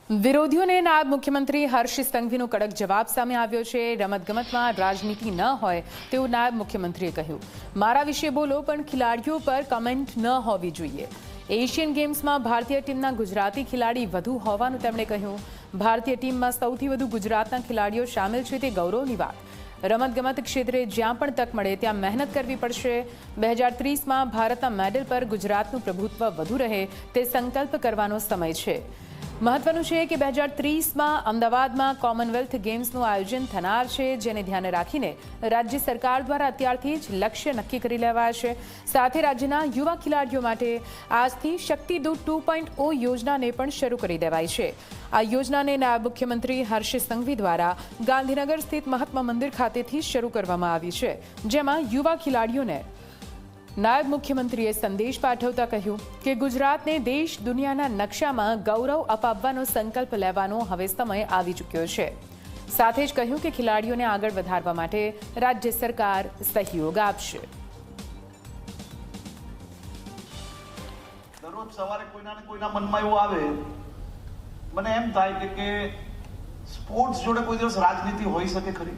વિરોધીઓને નાયબ મુખ્યમંત્રી હર્ષ સંઘવીનો કડક જવાબ સામે આવ્યો છે। રમતગમતમાં રાજનીતિ ન હોય તેવું નાયબ મુખ્યમંત્રીએ કહ્યું। મારા વિશે બોલો પણ ખેલાડીઓ પર કમેન્ટ ન હોવી જોઈએ। એશિયન ગેમ્સમાં ભારતીય ટીમના ગુજરાતી ખેલાડી વધુ હોવાનું તેમણે કહ્યું। ભારતીય ટીમમાં સૌથી વધુ ગુજરાતના ખેલાડીઓ સામેલ છે તે ગૌરવની વાત। રમતગમત ક્ષેત્રે જ્યાં પણ તક મળે ત્યાં મહેનત કરવી પડશે। 2030માં ભારતના મેડલ પર ગુજરાતનું પ્રભુત્વ વધુ રહે તે સંકલ્પ કરવાનો સમય છે। મહત્વનું છે કે 2030માં અમદાવાદમાં કોમનવેલ્થ ગેમ્સનું આયોજન થનાર છે, જેને ધ્યાને રાખીને રાજ્ય સરકાર દ્વારા અત્યારથી જ લક્ષ્ય નક્કી કરી લેવાયા છે। સાથે રાજ્યના યુવા ખેલાડીઓ માટે આજથી શક્તિદૂત 2.0 યોજનાને પણ શરૂ કરી દેવાઈ છે। આ યોજનાને નાયબ મુખ્યમંત્રી હર્ષ સંઘવી દ્વારા ગાંધીનગર સ્થિત મહાત્મા મંદિર ખાતેથી શરૂ કરવામાં આવી છે, જેમાં યુવા ખેલાડીઓને નાયબ મુખ્યમંત્રીએ સંદેશ પાઠવતા કહ્યું કે ગુજરાતને દેશ દુનિયાના નકશામાં ગૌરવ અપાવવાનો સંકલ્પ લેવાનો હવે સમય આવી ચૂક્યો છે। સાથે જ કહ્યું કે ખેલાડીઓને આગળ વધારવા માટે રાજ્ય સરકાર સહયોગ આપશે। દરરોજ સવારે કોઈના ને કોઈના મનમાં એવું આવે, મને એમ થાય કે સ્પોર્ટ્સ જોડે કોઈ દિવસ રાજનીતિ હોઈ શકે ખરી?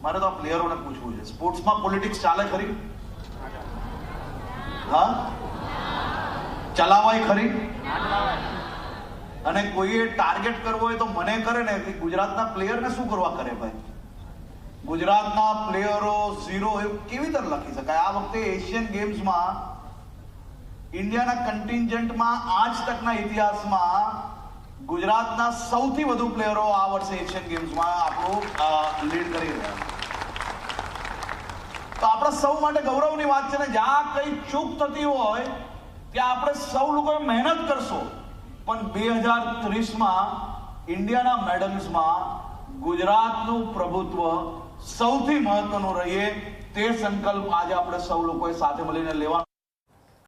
મારે તો આ પ્લેયરોને પૂછવું છે, સ્પોર્ટ્સમાં પોલિટિક્સ ચાલે ખરી? હા, ચલાવાય ખરી? અને કોઈએ ટાર્ગેટ કરવો હોય તો મને કરે ને કે ગુજરાતના પ્લેયરને શું કરવા કરે? ભાઈ, ગુજરાતના પ્લેયરો 0 એવું કેવી રીતે લખી શકાય? આ વખતે એશિયન ગેમ્સમાં ઇન્ડિયાના કન્ટિન્જન્ટમાં આજ તકના ઇતિહાસમાં ગુજરાતના સૌથી વધુ પ્લેયરો આ વર્ષે એશિયન ગેમ્સમાં આપણું લીડ કરી રહ્યા છે। તો આપણા સૌ માટે ગૌરવની વાત છે ને, જ્યાં કઈ ચૂક થતી હોય ત્યાં આપણે સૌ લોકો મહેનત કરશો, પણ 2030માં ઇન્ડિયાના મેડલ્સમાં ગુજરાતનું પ્રભુત્વ સૌથી મહત્વનું રહીએ તે સંકલ્પ આજે આપણે સૌ લોકોએ સાથે મળીને લેવાનો।